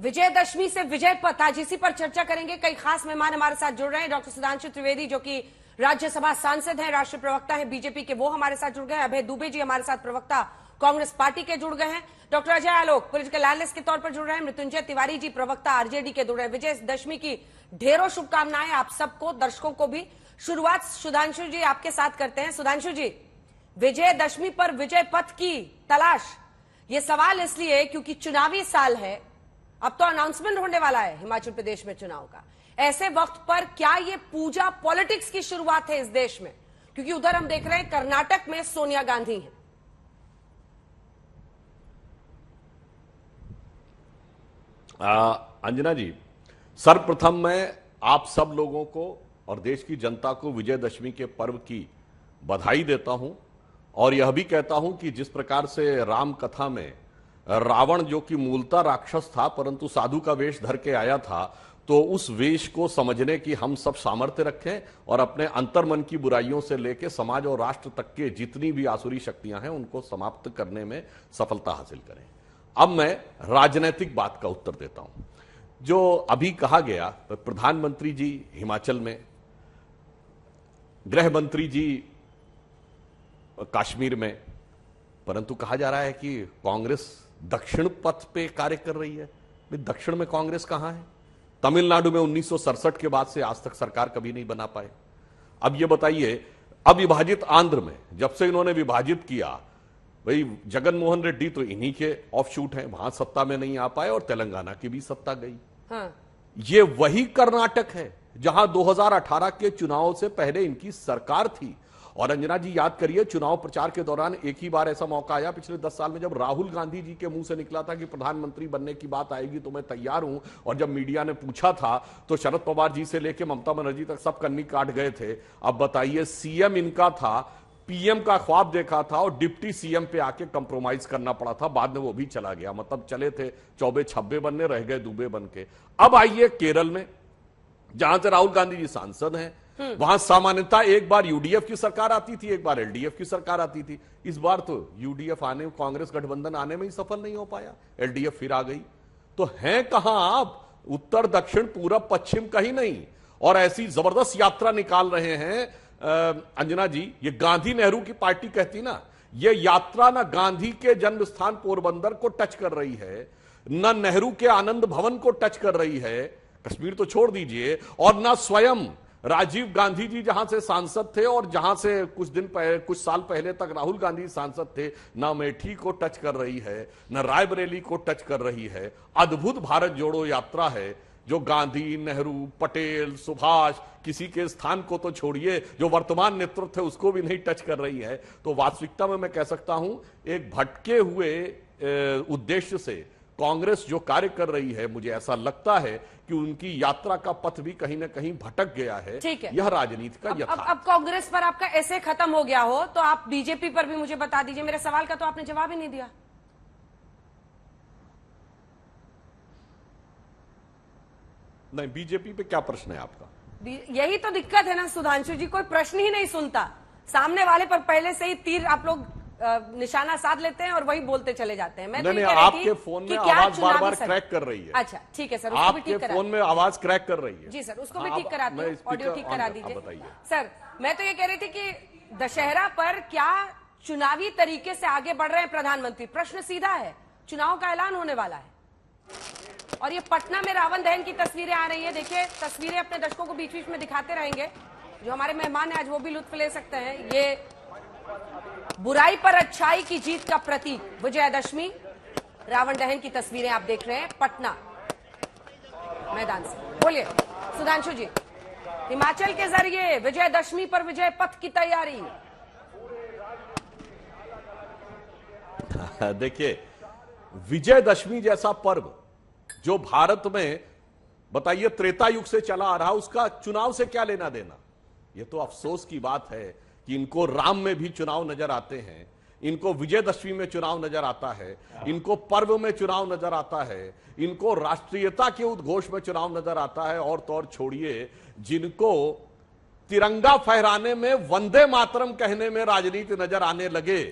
विजयदशमी से विजय पथ, आज इसी पर चर्चा करेंगे। कई खास मेहमान हमारे साथ जुड़ रहे हैं। डॉक्टर सुधांशु त्रिवेदी जो कि राज्यसभा सांसद हैं, राष्ट्रीय प्रवक्ता हैं बीजेपी के, वो हमारे साथ जुड़ गए हैं। अभय दुबे जी हमारे साथ प्रवक्ता कांग्रेस पार्टी के जुड़ गए हैं। Doctor Ajay Alok political analyst के तौर पर जुड़ रहे हैं। मृत्युंजय तिवारी जी प्रवक्ता आरजेडी के जुड़ रहे हैं। विजयदशमी की ढेरों शुभकामनाएं आप सबको, दर्शकों को भी। शुरुआत सुधांशु जी आपके साथ करते हैं। सुधांशु जी, विजयदशमी पर विजय पथ की तलाश, ये सवाल इसलिए क्योंकि चुनावी साल है, अब तो अनाउंसमेंट होने वाला है हिमाचल प्रदेश में चुनाव का। ऐसे वक्त पर क्या ये पूजा पॉलिटिक्स की शुरुआत है इस देश में? क्योंकि उधर हम देख रहे हैं कर्नाटक में सोनिया गांधी हैं। अंजना जी, सर्वप्रथम मैं आप सब लोगों को और देश की जनता को विजयदशमी के पर्व की बधाई देता हूं और यह भी कहता हूं कि जिस प्रकार से राम कथा में रावण, जो कि मूलतः राक्षस था परंतु साधु का वेश धर के आया था, तो उस वेश को समझने की हम सब सामर्थ्य रखें और अपने अंतर्मन की बुराइयों से लेकर समाज और राष्ट्र तक के जितनी भी आसुरी शक्तियां हैं उनको समाप्त करने में सफलता हासिल करें। अब मैं राजनीतिक बात का उत्तर देता हूं। जो अभी कहा गया, प्रधानमंत्री जी हिमाचल में, गृह मंत्री जी कश्मीर में, परंतु कहा जा रहा है कि कांग्रेस दक्षिण पथ पे कार्य कर रही है। दक्षिण में कांग्रेस कहां है? तमिलनाडु में 1967 के बाद से आज तक सरकार कभी नहीं बना पाए। अब ये बताइए, अविभाजित आंध्र में जब से इन्होंने विभाजित किया, भाई जगन मोहन रेड्डी तो इन्हीं के ऑफशूट हैं, वहां सत्ता में नहीं आ पाए और तेलंगाना की भी सत्ता गई। हाँ। ये वही कर्नाटक है जहां 2018 के चुनाव से पहले इनकी सरकार थी। और अंजना जी याद करिए, चुनाव प्रचार के दौरान एक ही बार ऐसा मौका आया पिछले 10 साल में, जब राहुल गांधी जी के मुंह से निकला था कि प्रधानमंत्री बनने की बात आएगी तो मैं तैयार हूं। और जब मीडिया ने पूछा था तो शरद पवार जी से लेकर ममता बनर्जी तक सब कन्नी काट गए थे। अब बताइए, सीएम इनका था, पीएम का ख्वाब देखा था और डिप्टी सीएम पे आके कंप्रोमाइज करना पड़ा था। बाद में वो भी चला गया, मतलब चले थे चौबे छब्बे बनने, रह गए दुबे बन के। अब आइए केरल में, जहां से राहुल गांधी जी सांसद हैं, वहां सामान्यता एक बार यूडीएफ की सरकार आती थी, एक बार एलडीएफ की सरकार आती थी। इस बार तो यूडीएफ आने, कांग्रेस गठबंधन आने में ही सफल नहीं हो पाया, एलडीएफ फिर आ गई। तो हैं कहां आप? उत्तर दक्षिण पूरब पश्चिम कहीं नहीं। और ऐसी जबरदस्त यात्रा निकाल रहे हैं अंजना जी, ये गांधी नेहरू की पार्टी कहती ना, ये यात्रा ना गांधी के जन्म स्थान पोरबंदर को टच कर रही है, न नेहरू के आनंद भवन को टच कर रही है, कश्मीर तो छोड़ दीजिए, और न स्वयं राजीव गांधी जी जहां से सांसद थे और जहां से कुछ साल पहले तक राहुल गांधी सांसद थे, न अमेठी को टच कर रही है, न रायबरेली को टच कर रही है। अद्भुत भारत जोड़ो यात्रा है जो गांधी, नेहरू, पटेल, सुभाष, किसी के स्थान को तो छोड़िए, जो वर्तमान नेतृत्व है उसको भी नहीं टच कर रही है। तो वास्तविकता में मैं कह सकता हूं, एक भटके हुए उद्देश्य से कांग्रेस जो कार्य कर रही है, मुझे ऐसा लगता है कि उनकी यात्रा का पथ भी कहीं ना कहीं भटक गया है। यह राजनीति का यथार्थ। अब कांग्रेस पर आपका ऐसे खत्म हो गया हो तो आप बीजेपी पर भी मुझे बता दीजिए। मेरे सवाल का तो आपने जवाब ही नहीं दिया। नहीं, बीजेपी पे क्या प्रश्न है आपका? यही तो दिक्कत है ना सुधांशु जी, कोई प्रश्न ही नहीं सुनता। सामने वाले पर पहले से ही तीर आप लोग निशाना साध लेते हैं और वही बोलते चले जाते हैं। मैं तो नहीं, आपके फोन में आवाज बार बार क्रैक कर रही है। अच्छा ठीक है सर, उसको भी ठीक करा। फोन में आवाज क्रैक कर रही है। जी सर, उसको भी ठीक कराते हैं, ऑडियो ठीक करा दीजिए। सर, मैं तो ये कह रही थी कि दशहरा पर क्या चुनावी तरीके से आगे बढ़ रहे हैं प्रधानमंत्री? प्रश्न सीधा है, चुनाव का ऐलान होने वाला है और ये पटना में रावण दहन की तस्वीरें आ रही है। देखिए, तस्वीरें अपने दर्शकों को बीच बीच में दिखाते रहेंगे। जो हमारे मेहमान हैं आज वो भी लुत्फ ले सकते हैं। ये बुराई पर अच्छाई की जीत का प्रतीक विजयदशमी, रावण दहन की तस्वीरें आप देख रहे हैं पटना मैदान से। बोलिए सुधांशु जी, हिमाचल के जरिए विजयदशमी पर विजय पथ की तैयारी। देखिए, विजयदशमी जैसा पर्व जो भारत में, बताइए, त्रेता युग से चला आ रहा, उसका चुनाव से क्या लेना देना? यह तो अफसोस की बात है कि इनको राम में भी चुनाव नजर आते हैं, इनको विजयदशमी में चुनाव नजर आता है, इनको पर्व में चुनाव नजर आता है, इनको राष्ट्रीयता के उद्घोष में चुनाव नजर आता है। और तो और छोड़िए, जिनको तिरंगा फहराने में, वंदे मातरम कहने में राजनीति नजर आने लगे,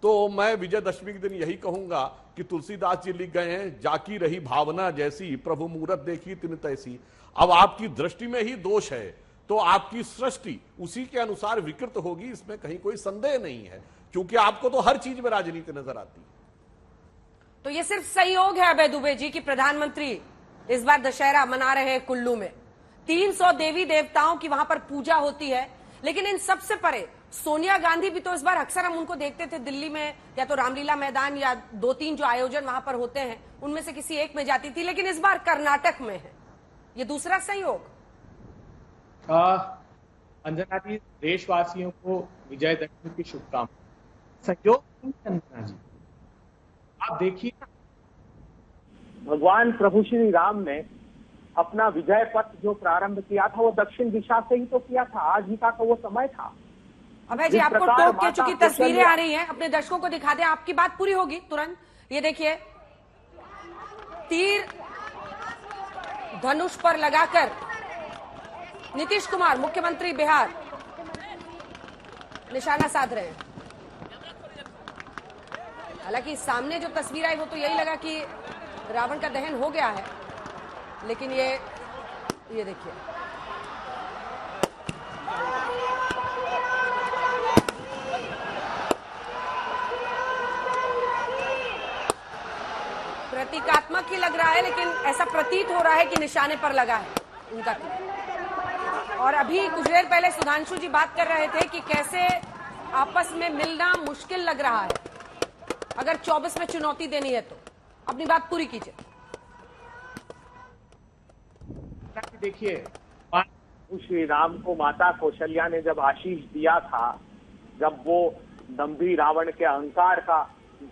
तो मैं विजयदशमी के दिन यही कहूंगा कि तुलसीदास जी लिख गए हैं, जाकी रही भावना जैसी प्रभु मूरत देखी तिन तैसी। अब आपकी दृष्टि में ही दोष है तो आपकी सृष्टि उसी के अनुसार विकृत होगी, इसमें कहीं कोई संदेह नहीं है, क्योंकि आपको तो हर चीज में राजनीति नजर आती है। तो ये सिर्फ संयोग है अभय दुबे जी कि प्रधानमंत्री इस बार दशहरा मना रहे हैं कुल्लू में। 300 देवी देवताओं की वहां पर पूजा होती है, लेकिन इन सबसे परे सोनिया गांधी भी तो इस बार अक्सर हम उनको देखते थे दिल्ली में, या तो रामलीला मैदान या 2-3 जो आयोजन वहां पर होते हैं उनमें से किसी एक में जाती थी, लेकिन इस बार कर्नाटक में है। ये दूसरा संयोग। अंजना जी, देशवासियों को विजयदशमी की शुभकामनाएं। संयोग नहीं है अंजना जी, आप देखिए भगवान प्रभु श्री राम ने अपना विजय पथ जो प्रारंभ किया था वो दक्षिण दिशा से ही तो किया था। आज ही का तो वो समय था। अभय जी, आपको टोक के चुकी तस्वीरें आ रही हैं, अपने दर्शकों को दिखा दें, आपकी बात पूरी होगी तुरंत। ये देखिए, तीर धनुष पर लगाकर नीतीश कुमार मुख्यमंत्री बिहार निशाना साध रहे हैं। हालांकि सामने जो तस्वीर आई वो तो यही लगा कि रावण का दहन हो गया है, लेकिन ये देखिए, प्रतीकात्मक ही लग रहा है, लेकिन ऐसा प्रतीत हो रहा है कि निशाने पर लगा है उनका तीर। और अभी कुछ देर पहले सुधांशु जी बात कर रहे थे कि कैसे आपस में मिलना मुश्किल लग रहा है अगर 24 में चुनौती देनी है तो। अपनी बात पूरी कीजिए। देखिए, श्री राम को माता कौशल्या ने जब आशीष दिया था, जब वो दंभी रावण के अहंकार का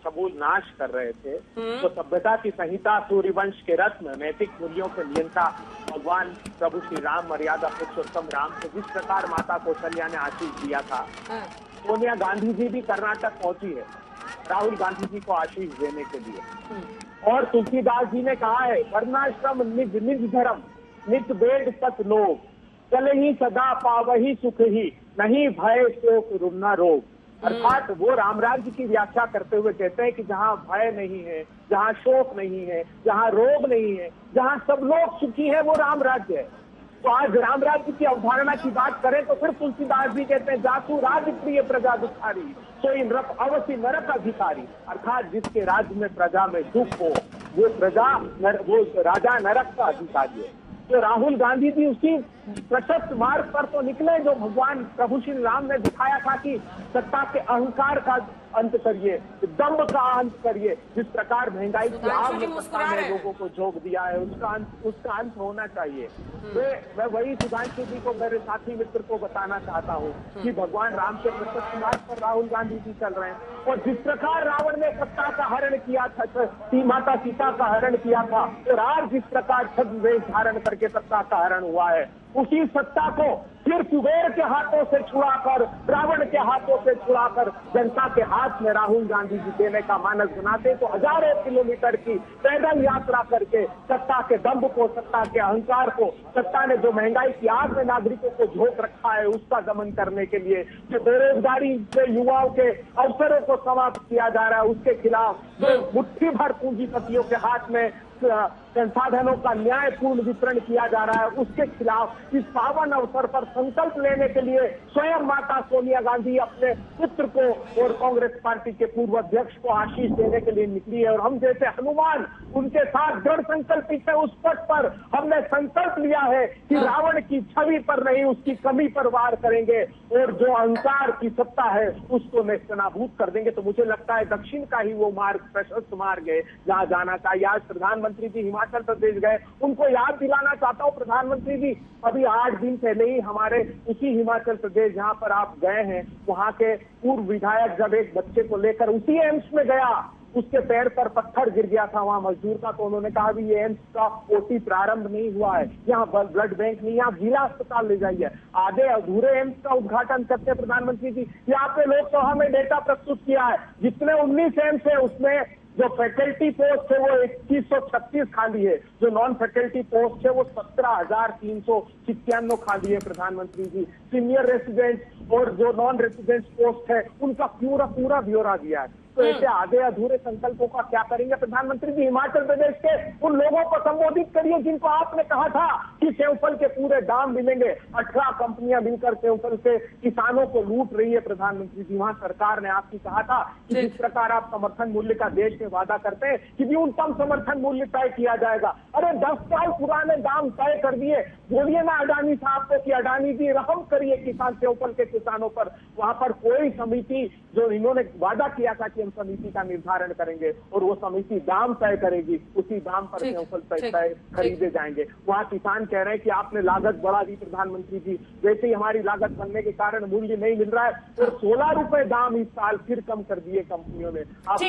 समूल नाश कर रहे थे, तो सभ्यता की संहिता, सूर्यवंश के रत्न, नैतिक मूल्यों के नियंता भगवान प्रभु श्री राम, मर्यादा पुरुषोत्तम राम को जिस प्रकार माता कौशल्या ने आशीष दिया था, सोनिया गांधी जी भी कर्नाटक पहुंची है राहुल गांधी जी को आशीष देने के लिए। और तुलसीदास जी ने कहा है, वर्णाश्रम निज निज धर्म, नित वेद तत् लोग, चले ही सदा पावही सुख ही, नहीं भय शोक रुन्ना रोग। अर्थात वो राम राज्य की व्याख्या करते हुए कहते हैं कि जहाँ भय नहीं है, जहाँ शोक नहीं है, जहाँ रोग नहीं है, जहाँ सब लोग सुखी है, वो राम राज्य है। तो आज राम राज्य की अवधारणा की बात करें तो फिर तुलसीदास जी कहते हैं, जासु राज प्रिय प्रजा दुखारी, सोई नृप अवश्य नरक अधिकारी। अर्थात जिसके राज्य में प्रजा में दुख हो, वो वो राजा नरक का अधिकारी है। तो राहुल गांधी जी उसी प्रशस्त मार्ग पर तो निकले जो भगवान प्रभु श्री राम ने दिखाया था कि सत्ता के अहंकार का अंत करिए, दम्भ का अंत करिए। जिस प्रकार महंगाई की आग में सत्ता ने लोगों को झोंक दिया है, उसका अंत होना चाहिए। मैं वही सुधांशु जी को, मेरे साथी मित्र को बताना चाहता हूँ कि भगवान राम के प्रशस्त मार्ग पर राहुल गांधी जी चल रहे हैं। और जिस प्रकार रावण ने सत्ता का हरण किया था, माता सीता का हरण किया था, और आज जिस प्रकार छद्म वेश धारण करके सत्ता का हरण हुआ है, उसी सत्ता को फिर कुबेर के हाथों से छुड़ाकर, रावण के हाथों से छुड़ाकर जनता के हाथ में राहुल गांधी जी देने का मानस बनाते तो हजारों किलोमीटर की पैदल यात्रा करके सत्ता के दंभ को, सत्ता के अहंकार को, सत्ता ने जो महंगाई की आग में नागरिकों को झोंक रखा है, उसका दमन करने के लिए, जो बेरोजगारी से युवाओं के अवसरों को समाप्त किया जा रहा है, उसके खिलाफ, जो मुट्ठी भर पूंजीपतियों के हाथ में संसाधनों का न्यायपूर्ण वितरण किया जा रहा है, उसके खिलाफ इस पावन अवसर पर संकल्प लेने के लिए स्वयं माता सोनिया गांधी अपने पुत्र को और कांग्रेस पार्टी के पूर्व अध्यक्ष को आशीष देने के लिए निकली है। और हम जैसे हनुमान उनके साथ दृढ़ संकल्पित है। उस पथ पर हमने संकल्प लिया है कि रावण की छवि पर नहीं, उसकी कमी पर वार करेंगे और जो अहंकार की सत्ता है उसको नेस्तनाबूद कर देंगे। तो मुझे लगता है दक्षिण का ही वो मार्ग प्रशस्त मार्ग है जहाँ जाना चाहिए। आज प्रधानमंत्री जी हिमाचल प्रदेश गए, उनको याद दिलाना चाहता हूँ, प्रधानमंत्री जी अभी 8 दिन पहले ही हमारे उसी हिमाचल प्रदेश जहाँ पर आप गए हैं, वहाँ के पूर्व विधायक जब एक बच्चे को लेकर उसी एम्स में गया, उसके पैर पर पत्थर गिर गया था वहाँ मजदूर का, तो उन्होंने कहा भी ये एम्स का ओटी प्रारंभ नहीं हुआ है, यहाँ ब्लड बैंक नहीं, यहाँ जिला अस्पताल ले जाइए। आधे अधूरे एम्स का उद्घाटन करते प्रधानमंत्री जी। यहाँ पे लोकसभा में डेटा प्रस्तुत किया है, जितने 19 एम्स है उसमें जो फैकल्टी पोस्ट है वो 2136 खाली है, जो नॉन फैकल्टी पोस्ट है वो 17,391 खाली है प्रधानमंत्री जी। सीनियर रेसिडेंट और जो नॉन रेसिडेंट पोस्ट है उनका पूरा ब्यौरा दिया है। तो ऐसे आधे अधूरे संकल्पों का क्या करेंगे प्रधानमंत्री जी? हिमाचल प्रदेश के उन लोगों को संबोधित करिए जिनको आपने कहा था कि सेवफल के पूरे दाम मिलेंगे। 18 कंपनियां मिलकर सेवफल के किसानों को लूट रही है प्रधानमंत्री जी। वहां सरकार ने आपकी कहा था कि जिस प्रकार आप समर्थन मूल्य का देश में वादा करते हैं कि न्यूनतम समर्थन मूल्य तय किया जाएगा। अरे 10 साल पुराने दाम तय कर दिए। बोलिए ना अडानी साहब को कि अडानी जी रहम करिए किसान सेवफल के किसानों पर। वहां पर कोई समिति जो इन्होंने वादा किया था कि हम समिति का निर्धारण करेंगे और वो समिति दाम तय करेगी, उसी दाम पर सेवफल तय खरीदे जाएंगे। वहाँ किसान कह रहे हैं कि आपने लागत बढ़ा दी प्रधानमंत्री जी, वैसे ही हमारी लागत बढ़ने के कारण मूल्य नहीं मिल रहा है। और 16 रुपए दाम इस साल फिर कम कर दिए कंपनियों ने। आप